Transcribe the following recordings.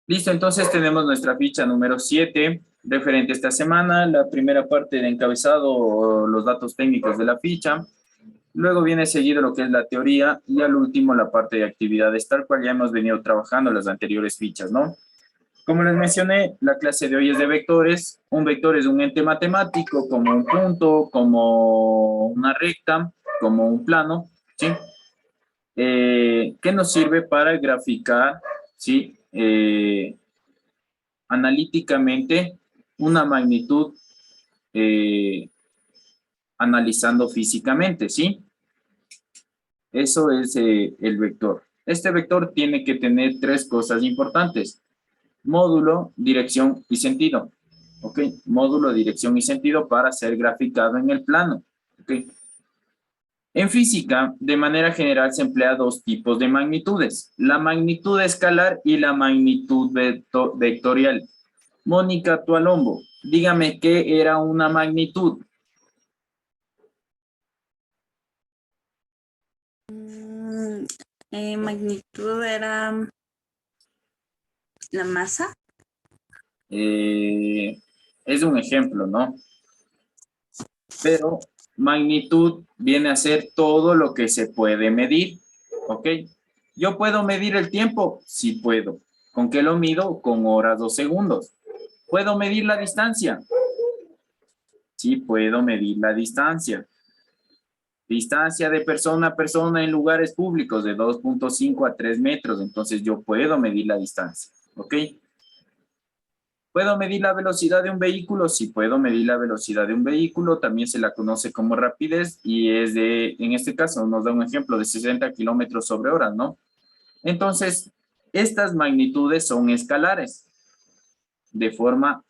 Listo, entonces tenemos nuestra ficha número 7 referente a esta semana. La primera parte de encabezado, los datos técnicos de la ficha. Luego viene seguido lo que es la teoría y al último la parte de actividades, tal cual ya hemos venido trabajando en las anteriores fichas, ¿no? Como les mencioné, la clase de hoy es de vectores. Un vector es un ente matemático como un punto, como una recta, como un plano, ¿sí? Que nos sirve para graficar, ¿sí? Analíticamente una magnitud analizando físicamente, ¿sí? Eso es el vector. Este vector tiene que tener tres cosas importantes: módulo, dirección y sentido. ¿Ok? Módulo, dirección y sentido para ser graficado en el plano. ¿Ok? En física, de manera general, se emplea dos tipos de magnitudes: la magnitud escalar y la magnitud vectorial. Mónica Tualombo, dígame qué era una magnitud. Magnitud era la masa. Es un ejemplo, ¿no? Pero magnitud viene a ser todo lo que se puede medir, ¿ok? ¿Yo puedo medir el tiempo? Sí puedo. ¿Con qué lo mido? Con horas o segundos. ¿Puedo medir la distancia? Sí puedo medir la distancia. Distancia de persona a persona en lugares públicos de 2.5 a 3 metros. Entonces yo puedo medir la distancia, ¿ok? ¿Puedo medir la velocidad de un vehículo? Sí puedo medir la velocidad de un vehículo. También se la conoce como rapidez y es de, en este caso nos da un ejemplo de 60 kilómetros sobre hora, ¿no? Entonces, estas magnitudes son escalares de forma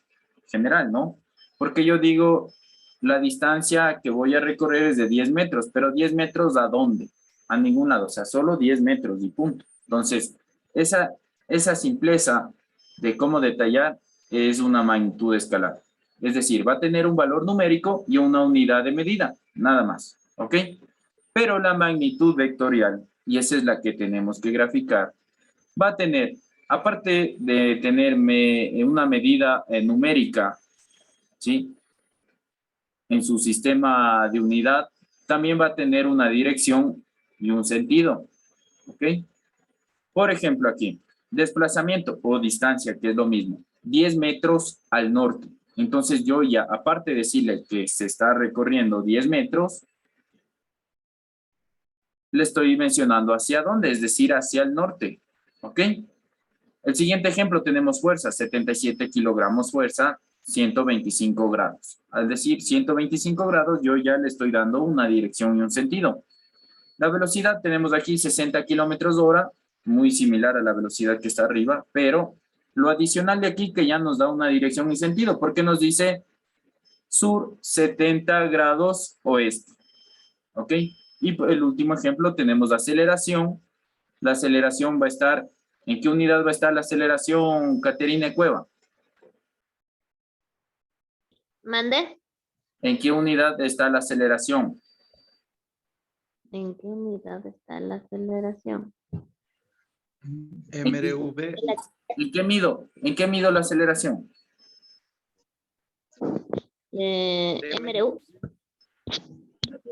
general, ¿no? Porque yo digo, la distancia que voy a recorrer es de 10 metros, pero 10 metros ¿a dónde? A ningún lado, o sea, solo 10 metros y punto. Entonces, esa simpleza de cómo detallar es una magnitud escalar. Es decir, va a tener un valor numérico y una unidad de medida, nada más, ¿ok? Pero la magnitud vectorial, y esa es la que tenemos que graficar, va a tener, aparte de tener una medida numérica, ¿sí? En su sistema de unidad, también va a tener una dirección y un sentido, ¿ok? Por ejemplo, aquí, desplazamiento o distancia, que es lo mismo, 10 metros al norte. Entonces yo ya, aparte de decirle que se está recorriendo 10 metros, le estoy mencionando hacia dónde, es decir, hacia el norte, ¿ok? El siguiente ejemplo tenemos fuerza, 77 kilogramos fuerza, 125 grados. Al decir 125 grados, yo ya le estoy dando una dirección y un sentido. La velocidad tenemos aquí 60 kilómetros hora, muy similar a la velocidad que está arriba, pero lo adicional de aquí que ya nos da una dirección y sentido, porque nos dice sur 70 grados oeste, ¿ok? Y el último ejemplo tenemos la aceleración. La aceleración va a estar, ¿en qué unidad va a estar la aceleración, Caterina Cueva? ¿Mande? ¿En qué unidad está la aceleración? ¿En qué unidad está la aceleración? MRV. ¿En qué mido? ¿En qué mido la aceleración? MRU.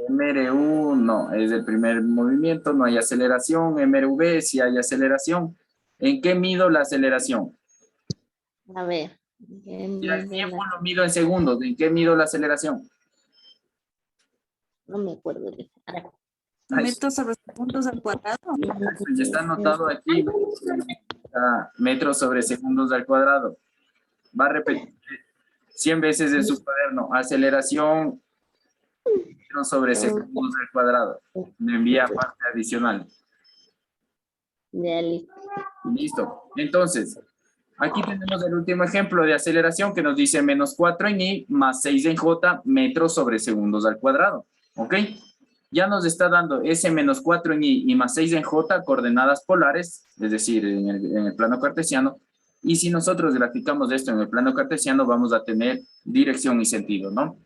MRU no, es el primer movimiento, no hay aceleración. MRV sí hay aceleración. ¿En qué mido la aceleración? A ver. Si al tiempo lo mido en segundos, ¿en qué mido la aceleración? No me acuerdo de eso. A ver. Metros sobre segundos al cuadrado. Ya está anotado aquí. Metros sobre segundos al cuadrado. Va a repetir 100 veces en su cuaderno. Aceleración metros sobre segundos al cuadrado. Me envía parte adicional. Ya, listo. Listo. Entonces, aquí tenemos el último ejemplo de aceleración que nos dice menos 4 en i más 6 en j metros sobre segundos al cuadrado. ¿Ok? Ya nos está dando ese menos 4 en i y más 6 en j coordenadas polares, es decir, en el plano cartesiano. Y si nosotros graficamos esto en el plano cartesiano, vamos a tener dirección y sentido, ¿no?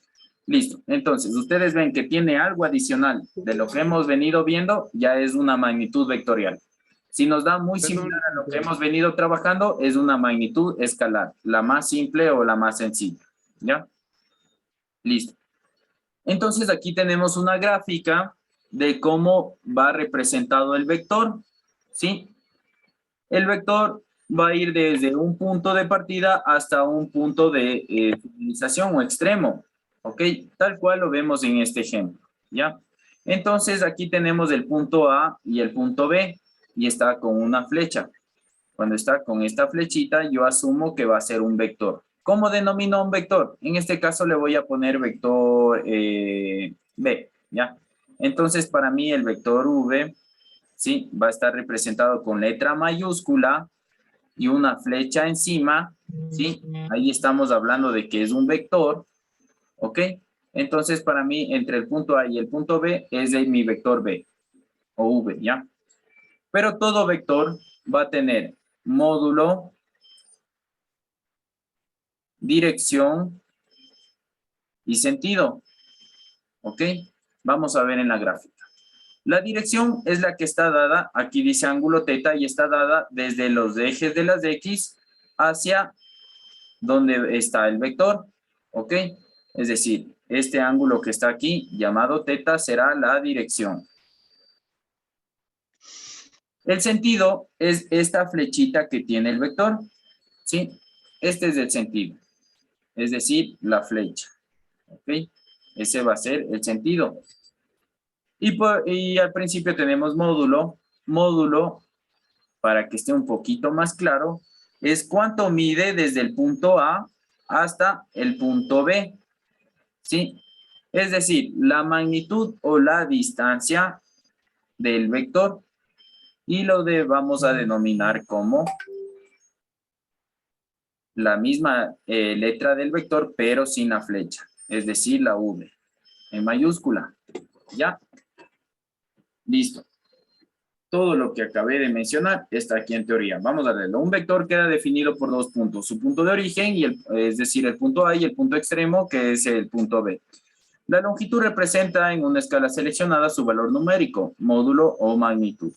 Listo. Entonces, ustedes ven que tiene algo adicional de lo que hemos venido viendo, ya es una magnitud vectorial. Si nos da muy Perdón. similar a lo que hemos venido trabajando, es una magnitud escalar, la más simple o la más sencilla, ¿ya? Listo. Entonces aquí tenemos una gráfica de cómo va representado el vector, ¿sí? El vector va a ir desde un punto de partida hasta un punto de finalización o extremo, ¿ok? Tal cual lo vemos en este ejemplo, ¿ya? Entonces aquí tenemos el punto A y el punto B y está con una flecha. Cuando está con esta flechita, yo asumo que va a ser un vector. ¿Cómo denomino un vector? En este caso le voy a poner vector B, ¿ya? Entonces, para mí el vector V, ¿sí? Va a estar representado con letra mayúscula y una flecha encima, ¿sí? Ahí estamos hablando de que es un vector, ¿ok? Entonces, para mí, entre el punto A y el punto B es de mi vector B, o V, ¿ya? Pero todo vector va a tener módulo, dirección y sentido. ¿Ok? Vamos a ver en la gráfica. La dirección es la que está dada, aquí dice ángulo teta y está dada desde los ejes de las X hacia donde está el vector. ¿Ok? Es decir, este ángulo que está aquí, llamado teta, será la dirección. El sentido es esta flechita que tiene el vector. ¿Sí? Este es el sentido. Es decir, la flecha. ¿Ok? Ese va a ser el sentido. Y al principio tenemos módulo. Módulo, para que esté un poquito más claro, es cuánto mide desde el punto A hasta el punto B. ¿Sí? Es decir, la magnitud o la distancia del vector. Y vamos a denominar como la misma letra del vector, pero sin la flecha. Es decir, la V, en mayúscula. ¿Ya? Listo. Todo lo que acabé de mencionar está aquí en teoría. Vamos a verlo. Un vector queda definido por dos puntos. Su punto de origen, es decir, el punto A, y el punto extremo, que es el punto B. La longitud representa en una escala seleccionada su valor numérico, módulo o magnitud.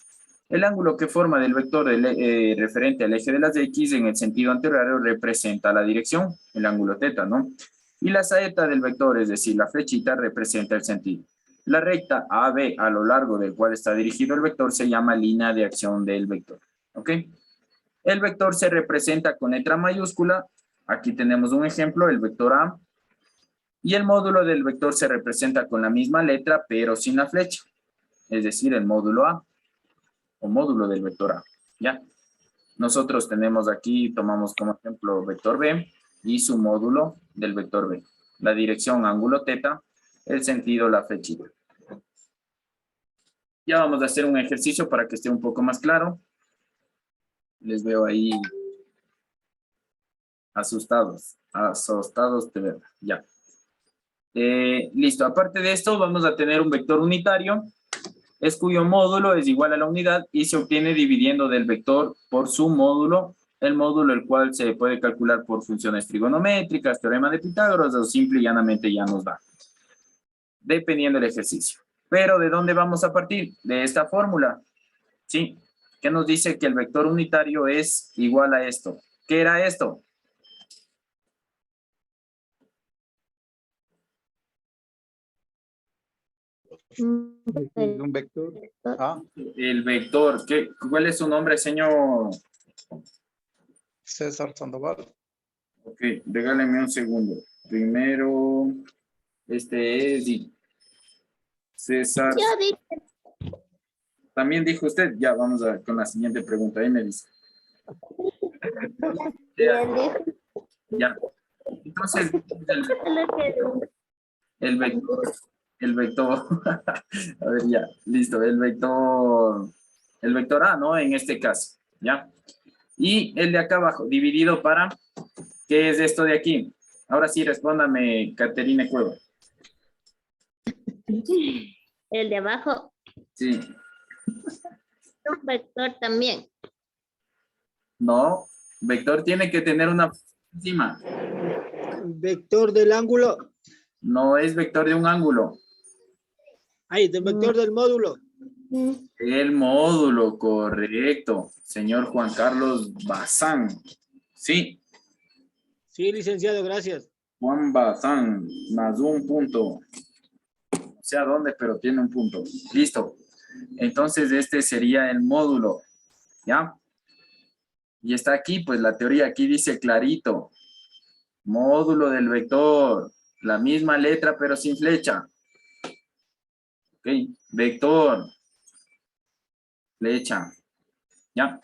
El ángulo que forma del vector referente al eje de las X en el sentido anterior representa la dirección, el ángulo teta, ¿no? Y la saeta del vector, es decir, la flechita, representa el sentido. La recta AB a lo largo del cual está dirigido el vector se llama línea de acción del vector. ¿Ok? El vector se representa con letra mayúscula. Aquí tenemos un ejemplo, el vector A. Y el módulo del vector se representa con la misma letra, pero sin la flecha. Es decir, el módulo A. O módulo del vector A. ¿Ya? Nosotros tenemos aquí, tomamos como ejemplo vector B y su módulo del vector B. La dirección ángulo teta, el sentido la flechita. Ya vamos a hacer un ejercicio para que esté un poco más claro. Les veo ahí asustados de verdad. Ya. Listo. Aparte de esto, vamos a tener un vector unitario, es cuyo módulo es igual a la unidad y se obtiene dividiendo del vector por su módulo, el módulo el cual se puede calcular por funciones trigonométricas, teorema de Pitágoras o simple y llanamente ya nos da, dependiendo del ejercicio. Pero ¿de dónde vamos a partir? De esta fórmula, ¿sí? Que nos dice que el vector unitario es igual a esto. ¿Qué era esto? Un vector. Ah, El vector. ¿Cuál es su nombre, señor? César Sandoval. Ok, regáleme un segundo. Primero, este es César. Yo dije, ¿También dijo usted? Ya, vamos con la siguiente pregunta. Ahí me dice. bien, dijo, Ya. Entonces, solo que el vector, a ver, ya, listo, el vector A, ¿no? En este caso, ¿ya? Y el de acá abajo, dividido para, ¿qué es esto de aquí? Ahora sí, respóndame, Caterina Cueva. el de abajo Sí. es un vector también. No, vector tiene que tener una encima. Vector del ángulo. No es vector de un ángulo. Ay, del vector del módulo. El módulo, correcto. Señor Juan Carlos Bazán. Sí, Sí, licenciado, gracias. Juan Bazán, más un punto. No sé a dónde, pero tiene un punto. Listo. Entonces, este sería el módulo. ¿Ya? Y está aquí, pues la teoría aquí dice clarito. Módulo del vector. La misma letra, pero sin flecha. Ok. Vector. Flecha. ¿Ya?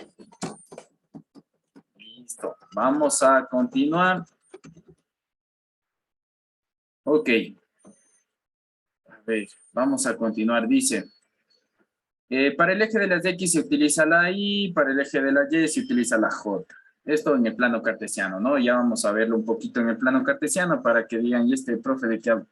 Listo. Vamos a continuar. Ok. A ver, vamos a continuar. Dice, para el eje de las X se utiliza la Y, para el eje de la Y se utiliza la J. Esto en el plano cartesiano, ¿no? Ya vamos a verlo un poquito en el plano cartesiano para que digan, ¿y este profe de qué habla?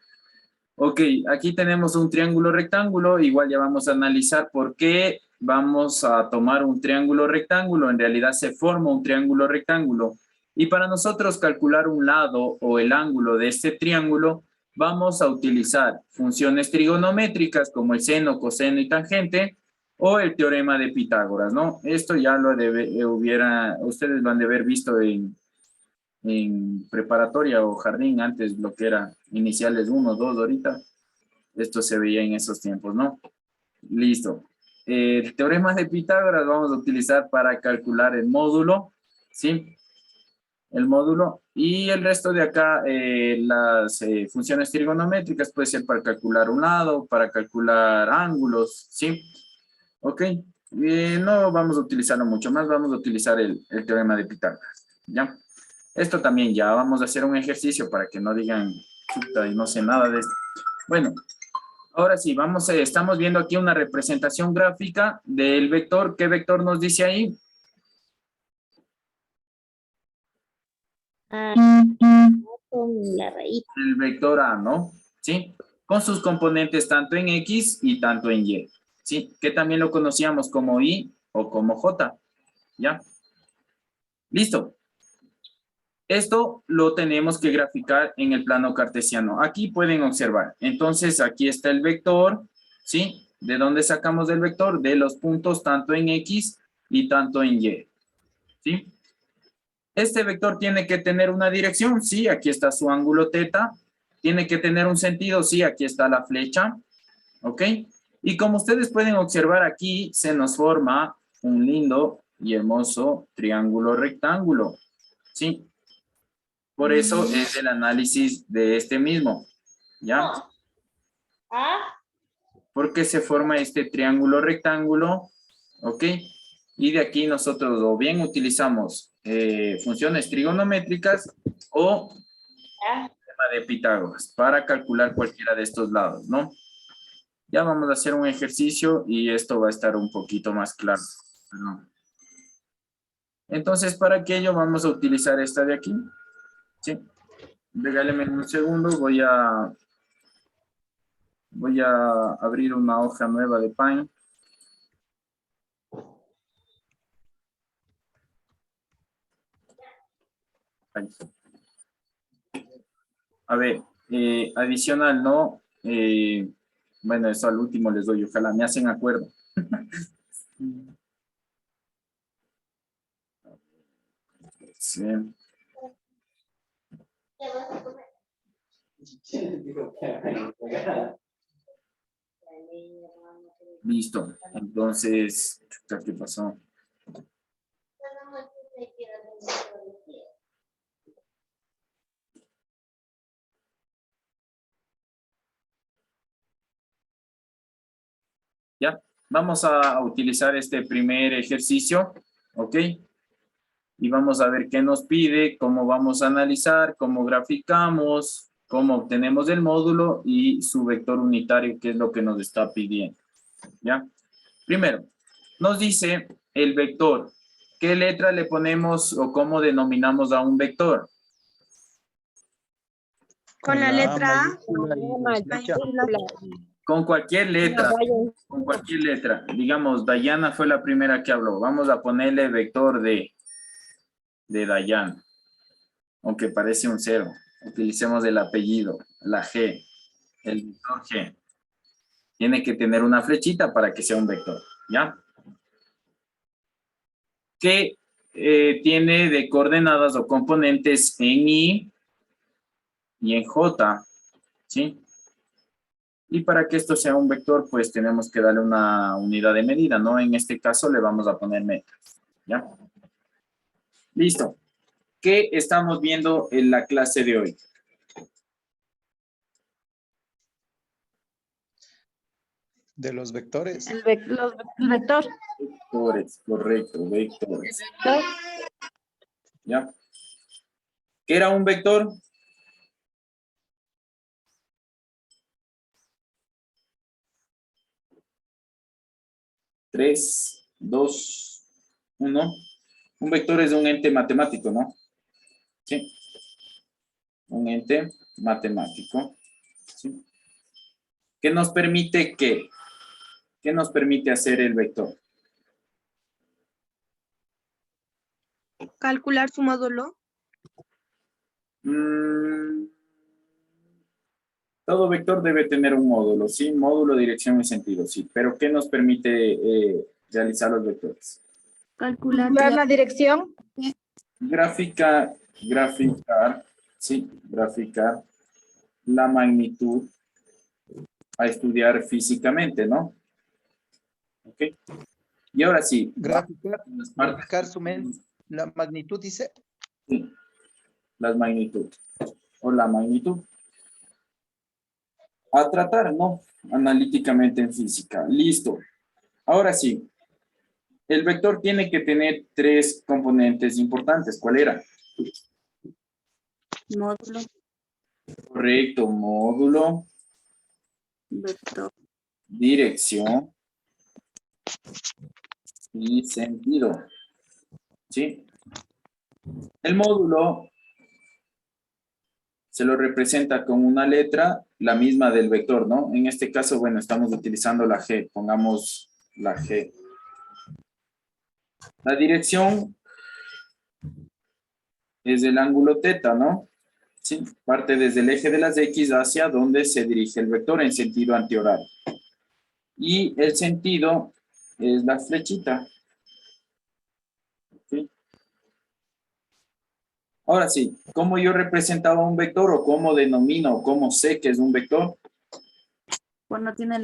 Ok, aquí tenemos un triángulo rectángulo. Igual ya vamos a analizar por qué vamos a tomar un triángulo rectángulo. En realidad se forma un triángulo rectángulo. Y para nosotros calcular un lado o el ángulo de este triángulo, vamos a utilizar funciones trigonométricas como el seno, coseno y tangente, o el teorema de Pitágoras, ¿no? Esto ya lo ustedes lo han de haber visto en preparatoria o jardín, antes lo que era iniciales 1, 2, ahorita. Esto se veía en esos tiempos, ¿no? Listo. El teorema de Pitágoras vamos a utilizar para calcular el módulo, ¿sí? El módulo. Y el resto de acá, las funciones trigonométricas puede ser para calcular un lado, para calcular ángulos, ¿sí? Ok. No vamos a utilizarlo mucho más, vamos a utilizar el teorema de Pitágoras, ¿ya? Esto también ya vamos a hacer un ejercicio para que no digan, chuta, y no sé nada de esto. Bueno, ahora sí, estamos viendo aquí una representación gráfica del vector. ¿Qué vector nos dice ahí? Con la raíz. El vector A, ¿no? ¿Sí? Con sus componentes tanto en X y tanto en Y. ¿Sí? Que también lo conocíamos como Y o como J. ¿Ya? Listo. Esto lo tenemos que graficar en el plano cartesiano. Aquí pueden observar. Entonces, aquí está el vector, ¿sí? ¿De dónde sacamos el vector? De los puntos tanto en X y tanto en Y, ¿sí? Este vector tiene que tener una dirección, sí, aquí está su ángulo teta. Tiene que tener un sentido, sí, aquí está la flecha, ¿ok? Y como ustedes pueden observar aquí, se nos forma un lindo y hermoso triángulo rectángulo, ¿sí? Por eso es el análisis de este mismo, ¿ya? ¿Por qué se forma este triángulo rectángulo? ¿Ok? Y de aquí nosotros o bien utilizamos funciones trigonométricas o teorema de Pitágoras para calcular cualquiera de estos lados, ¿no? Ya vamos a hacer un ejercicio y esto va a estar un poquito más claro. Perdón. Entonces, para aquello vamos a utilizar esta de aquí, ¿sí? Regáleme un segundo, voy a abrir una hoja nueva de Paint. Ahí. A ver, adicional, ¿no? Bueno, eso al último les doy, ojalá me hacen acuerdo. Sí. Listo. Entonces, ¿qué pasó? Ya, vamos a utilizar este primer ejercicio, ¿ok? Y vamos a ver qué nos pide, cómo vamos a analizar, cómo graficamos, cómo obtenemos el módulo y su vector unitario, que es lo que nos está pidiendo, ¿ya? Primero, nos dice el vector. ¿Qué letra le ponemos o cómo denominamos a un vector? Con la letra A. mayúscula y flecha. Con cualquier letra, con cualquier letra. Digamos, Dayana fue la primera que habló. Vamos a ponerle vector de Dayana. Aunque parece un 0. Utilicemos el apellido, la G, el vector G. Tiene que tener una flechita para que sea un vector, ¿ya? Que tiene de coordenadas o componentes en Y y en J, ¿sí? Y para que esto sea un vector, pues tenemos que darle una unidad de medida, ¿no? En este caso le vamos a poner metros, ¿ya? Listo. ¿Qué estamos viendo en la clase de hoy? De los vectores. El vector. Vectores, correcto, vectores. ¿Ya? ¿Qué era un vector? Tres, dos, uno. Un vector es un ente matemático, ¿no? Sí. Un ente matemático. ¿Sí? ¿Qué nos permite qué? ¿Qué nos permite hacer el vector? Calcular su módulo. Todo vector debe tener un módulo, ¿sí? Módulo, dirección y sentido, sí. Pero ¿qué nos permite realizar los vectores? Calcular la dirección. Graficar, sí, graficar la magnitud a estudiar físicamente, ¿no? ¿Ok? Y ahora sí. Graficar la magnitud, dice. Sí, las magnitudes. O la magnitud. A tratar, ¿no? Analíticamente en física. Listo. Ahora sí. El vector tiene que tener tres componentes importantes. ¿Cuál era? Módulo. Correcto. Módulo. Vector. Dirección. Y sentido. ¿Sí? El módulo se lo representa con una letra, la misma del vector, ¿no? En este caso, bueno, estamos utilizando la G. Pongamos la G. La dirección es el ángulo teta, ¿no? Sí, parte desde el eje de las X hacia donde se dirige el vector en sentido antihorario. Y el sentido es la flechita. ¿Sí? Ahora sí, ¿cómo yo representaba un vector o cómo denomino o cómo sé que es un vector? Cuando tiene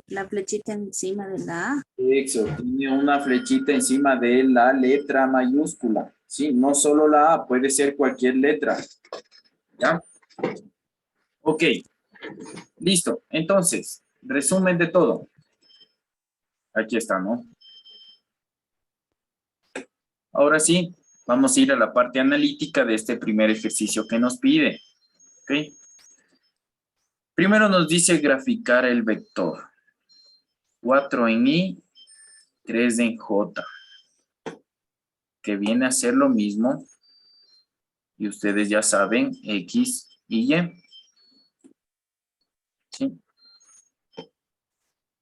la flechita encima de la A. Eso, tiene una flechita encima de la letra mayúscula. Sí, no solo la A, puede ser cualquier letra. ¿Ya? Ok, listo. Entonces, resumen de todo. Aquí está, ¿no? Ahora sí, vamos a ir a la parte analítica de este primer ejercicio que nos pide. ¿Ok? Primero nos dice graficar el vector. 4 en Y, 3 en J. Que viene a ser lo mismo. Y ustedes ya saben, X y Y. ¿Sí?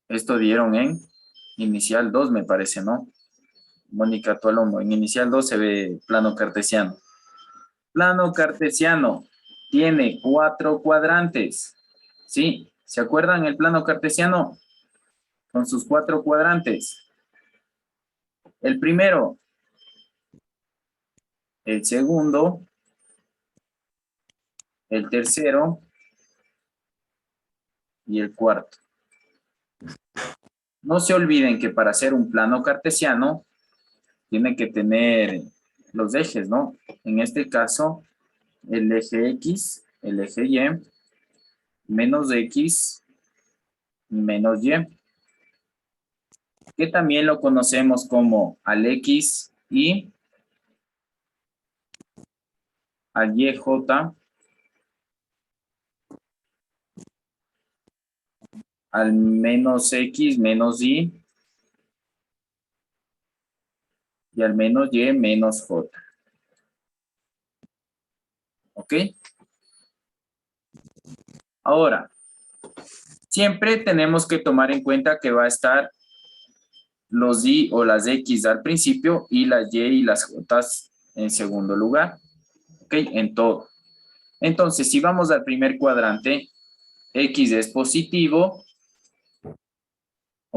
Esto dieron en inicial 2, me parece, ¿no? Mónica Tualomo, en inicial 2 se ve plano cartesiano. Plano cartesiano tiene 4 cuadrantes. ¿Sí? ¿Se acuerdan el plano cartesiano? Con sus 4 cuadrantes. El primero, el segundo, el tercero y el cuarto. No se olviden que para hacer un plano cartesiano tiene que tener los ejes, ¿no? En este caso, el eje X, el eje Y, menos X, menos Y, que también lo conocemos como al X y al YJ, al menos X, menos Y, y al menos Y, menos J. ¿Ok? Ahora, siempre tenemos que tomar en cuenta que va a estar los Y o las X al principio y las Y y las J en segundo lugar. ¿Ok? En todo. Entonces, si vamos al primer cuadrante, X es positivo,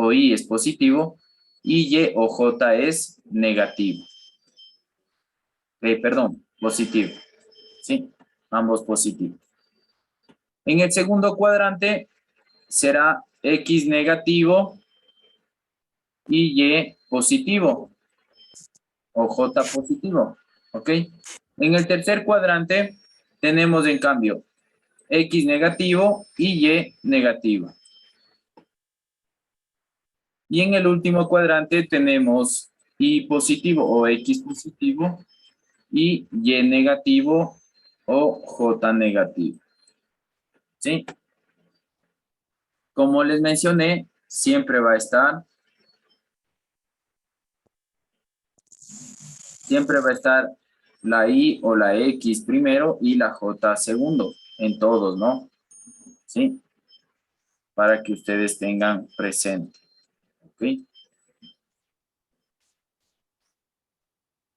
o I es positivo y Y o J es negativo. Perdón, positivo. ¿Sí? Ambos positivos. En el segundo cuadrante será X negativo y Y positivo o J positivo. ¿Ok? En el tercer cuadrante tenemos en cambio X negativo y Y negativo. Y en el último cuadrante tenemos Y positivo o X positivo y Y negativo o J negativo. ¿Sí? Como les mencioné, siempre va a estar la I o la X primero y la J segundo, en todos, ¿no? ¿Sí? Para que ustedes tengan presente. ¿Ok?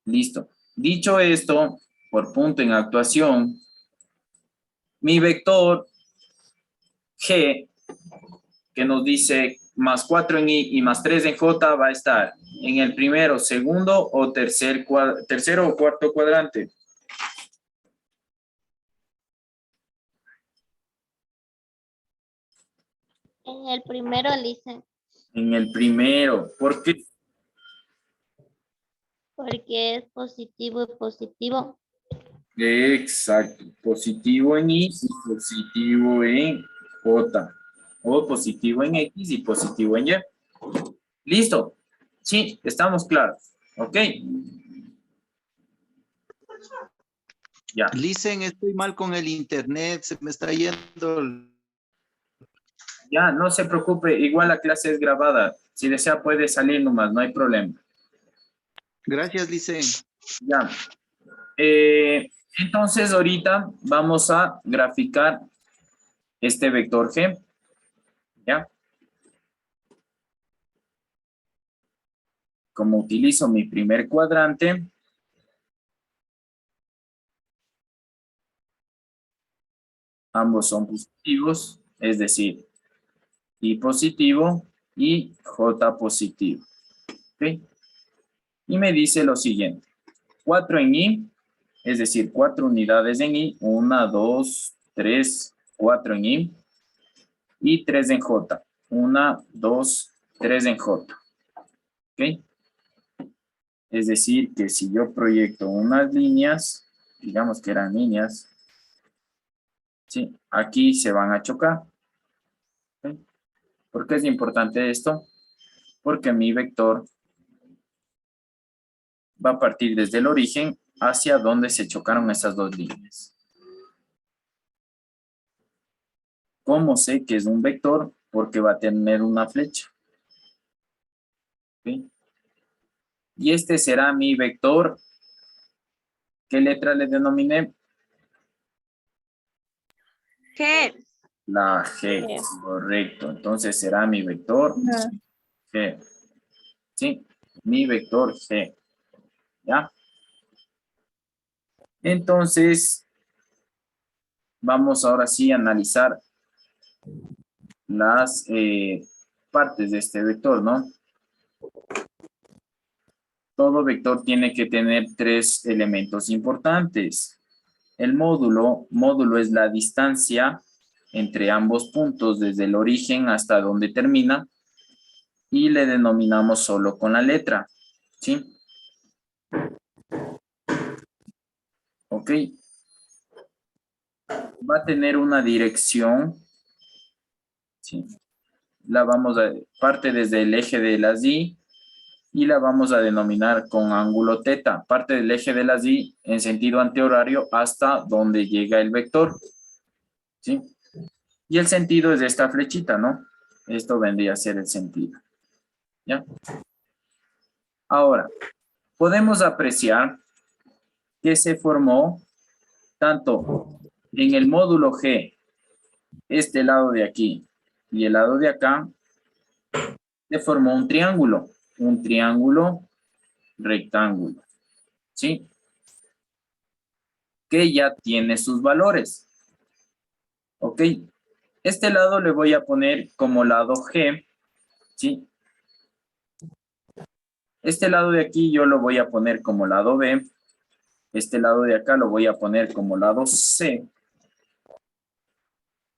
Listo. Dicho esto, por punto en actuación, mi vector G, que nos dice más 4 en I y más 3 en J, va a estar en el primero, segundo o tercero o cuarto cuadrante. En el primero, Lisa, En el primero. ¿Por qué? porque es positivo y positivo. Exacto. Positivo en I y positivo en J. O positivo en X y positivo en Y. Listo. Sí, estamos claros. ¿Ok? Ya. Listen, estoy mal con el internet, se me está yendo. Ya, no se preocupe. Igual la clase es grabada. Si desea puede salir nomás, no hay problema. Gracias, Listen. Ya. Entonces ahorita vamos a graficar este vector G. ¿Ya? Como utilizo mi primer cuadrante, ambos son positivos, es decir, I positivo y J positivo. ¿Ok? Y me dice lo siguiente. 4 en I, es decir, 4 unidades en I. 1, 2, 3, 4 en I. Y 3 en J. 1, 2, 3 en J. ¿Ok? Es decir, que si yo proyecto unas líneas, digamos que eran líneas, ¿sí? Aquí se van a chocar. ¿Ok? ¿Por qué es importante esto? Porque mi vector va a partir desde el origen hacia donde se chocaron esas dos líneas. ¿Cómo sé que es un vector? Porque va a tener una flecha. ¿Ok? Y este será mi vector. ¿Qué letra le denominé? G. La G, correcto. Entonces será mi vector G. ¿Sí? Mi vector G. ¿Ya? Entonces, vamos ahora sí a analizar las partes de este vector, ¿no? Todo vector tiene que tener 3 elementos importantes. El módulo es la distancia entre ambos puntos desde el origen hasta donde termina y le denominamos solo con la letra, ¿sí? ¿Ok? Va a tener una dirección, ¿sí? Parte desde el eje de las Y y la vamos a denominar con ángulo teta. Parte del eje de las Y en sentido antihorario hasta donde llega el vector, ¿sí? Y el sentido es de esta flechita, ¿no? Esto vendría a ser el sentido, ¿ya? Ahora, podemos apreciar que se formó tanto en el módulo G, este lado de aquí y el lado de acá, se formó un triángulo rectángulo, ¿sí? Que ya tiene sus valores, ¿ok? Este lado le voy a poner como lado G, ¿sí? Este lado de aquí yo lo voy a poner como lado B. Este lado de acá lo voy a poner como lado C.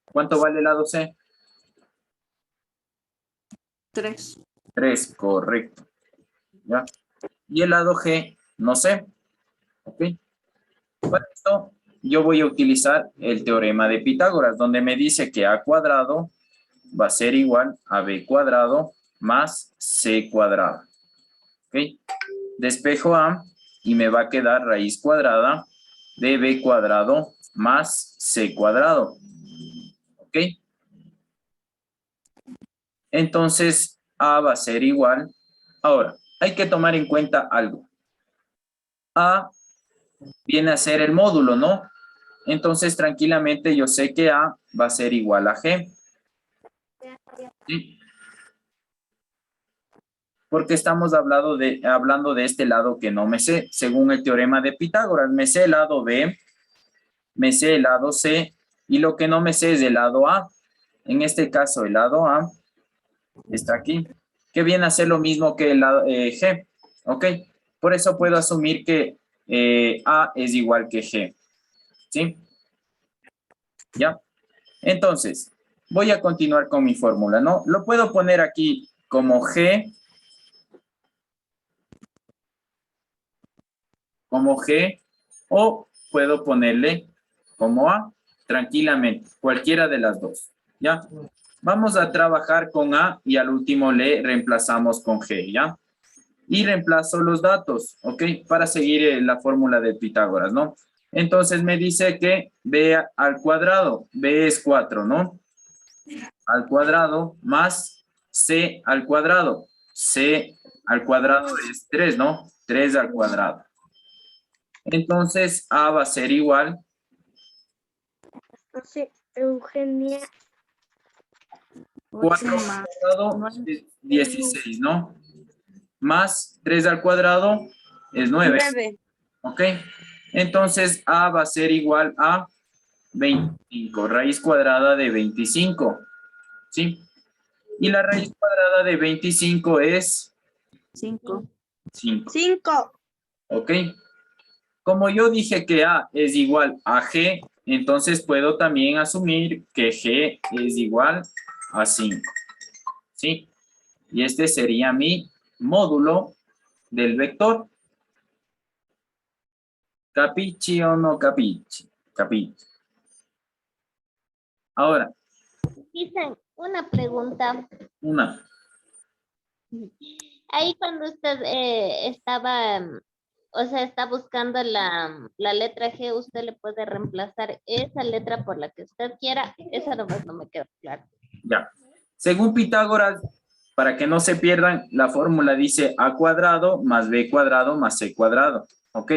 ¿Cuánto vale el lado C? 3. 3, correcto. ¿Ya? Y el lado G, no sé. ¿Ok? Para esto, yo voy a utilizar el teorema de Pitágoras, donde me dice que A cuadrado va a ser igual a B cuadrado más C cuadrado. ¿Ok? Despejo A y me va a quedar raíz cuadrada de B cuadrado más C cuadrado. ¿Ok? Entonces, A va a ser igual. Ahora, hay que tomar en cuenta algo. A viene a ser el módulo, ¿no? Entonces, tranquilamente yo sé que A va a ser igual a G. ¿Sí? Porque estamos hablando de este lado que no me sé, según el teorema de Pitágoras. Me sé el lado B, me sé el lado C, y lo que no me sé es el lado A. En este caso, el lado A está aquí, que viene a ser lo mismo que el lado G. ¿Ok? Por eso puedo asumir que A es igual que G. ¿Sí? ¿Ya? Entonces, voy a continuar con mi fórmula, ¿no? Lo puedo poner aquí como G, o puedo ponerle como A, tranquilamente, cualquiera de las dos, ¿ya? Vamos a trabajar con A y al último le reemplazamos con G, ¿ya? Y reemplazo los datos, ¿ok? Para seguir la fórmula de Pitágoras, ¿no? Entonces me dice que B al cuadrado, B es 4, ¿no? Al cuadrado más C al cuadrado. C al cuadrado es 3, ¿no? 3 al cuadrado. Entonces, A va a ser igual. Entonces, Eugenia. 4 al más cuadrado 9. es 16, ¿no? Más 3 al cuadrado es 9. 9. ¿Ok? Entonces, A va a ser igual a 25, raíz cuadrada de 25. ¿Sí? Y la raíz cuadrada de 25 es 5. 5. 5. ¿Ok? Como yo dije que A es igual a G, entonces puedo también asumir que G es igual a 5. ¿Sí? Y este sería mi módulo del vector. ¿Capichi o no capichi? Capichi. Ahora, Dicen, una pregunta. una. Ahí cuando usted estaba, o sea, está buscando la letra G, usted le puede reemplazar esa letra por la que usted quiera. Esa nomás no me quedó claro. Ya. Según Pitágoras, para que no se pierdan, la fórmula dice A cuadrado más B cuadrado más C cuadrado. ¿Ok?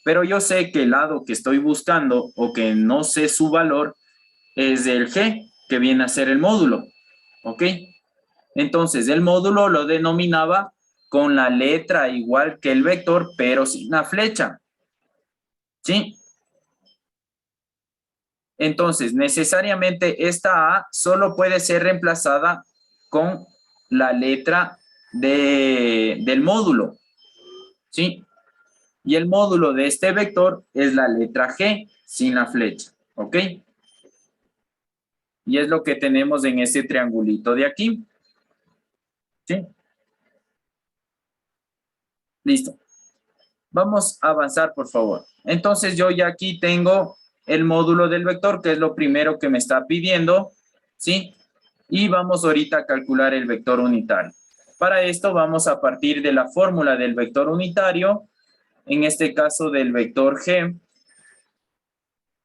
Pero yo sé que el lado que estoy buscando o que no sé su valor es el G, que viene a ser el módulo. ¿Ok? Entonces, el módulo lo denominaba con la letra igual que el vector, pero sin la flecha. ¿Sí? Entonces, necesariamente esta A solo puede ser reemplazada con la letra del módulo. ¿Sí? Y el módulo de este vector es la letra G sin la flecha. ¿Ok? Y es lo que tenemos en este triangulito de aquí. ¿Sí? Listo. Vamos a avanzar, por favor. Entonces, yo ya aquí tengo el módulo del vector, que es lo primero que me está pidiendo, ¿sí? Y vamos ahorita a calcular el vector unitario. Para esto vamos a partir de la fórmula del vector unitario, en este caso del vector G.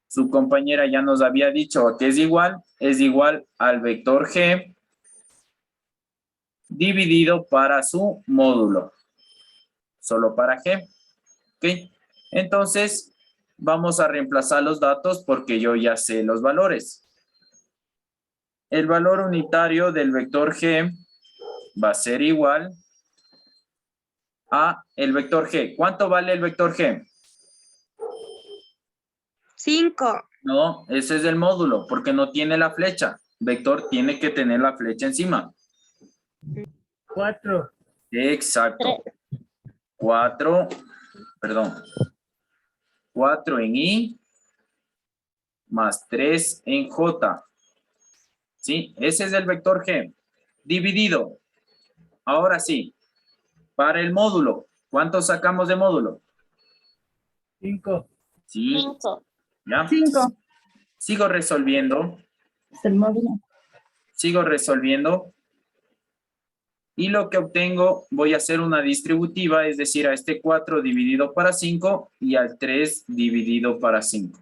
Su compañera ya nos había dicho que es igual al vector G dividido para su módulo. Solo para G. ¿Ok? Entonces, vamos a reemplazar los datos porque yo ya sé los valores. El valor unitario del vector G va a ser igual a el vector G. ¿Cuánto vale el vector G? 5. No, ese es el módulo porque no tiene la flecha. Vector tiene que tener la flecha encima. 4. Exacto. 4 en I más 3 en J. ¿Sí? Ese es el vector G. Dividido. Ahora sí. Para el módulo. ¿Cuánto sacamos de módulo? 5. Sí. 5. ¿Ya? 5. Sigo resolviendo. Es el módulo. Sigo resolviendo. Y lo que obtengo, voy a hacer una distributiva, es decir, a este 4 dividido para 5 y al 3 dividido para 5.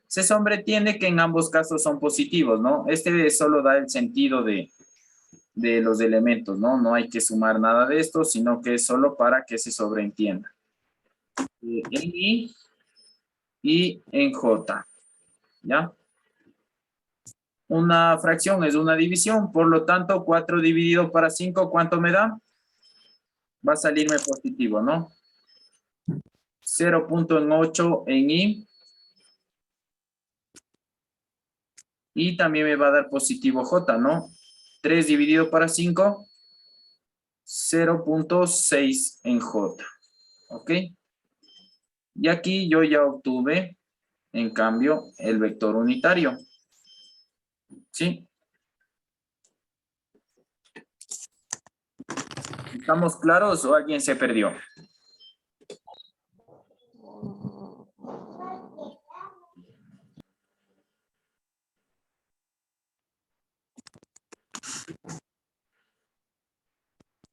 Se sobreentiende que en ambos casos son positivos, ¿no? Este solo da el sentido de los elementos, ¿no? No hay que sumar nada de esto, sino que es solo para que se sobreentienda. En I y en J, ¿ya? Una fracción es una división, por lo tanto, 4 dividido para 5, ¿cuánto me da? Va a salirme positivo, ¿no? 0.8 en I. Y también me va a dar positivo J, ¿no? 3 dividido para 5, 0.6 en J. ¿Ok? Y aquí yo ya obtuve, en cambio, el vector unitario. ¿Sí? ¿Estamos claros o alguien se perdió?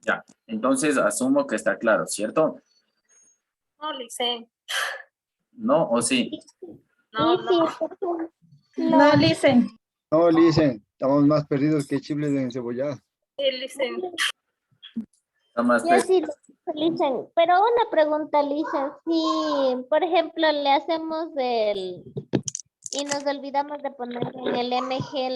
Ya, entonces asumo que está claro, ¿cierto? No, Licen. ¿No o sí? No, no. No, listen. No, Licen, estamos más perdidos que chifles de encebollado. Sí, Licen. Está más Ya sí, Lisen, pero una pregunta, Lisen, si por ejemplo le hacemos y nos olvidamos de poner en el MG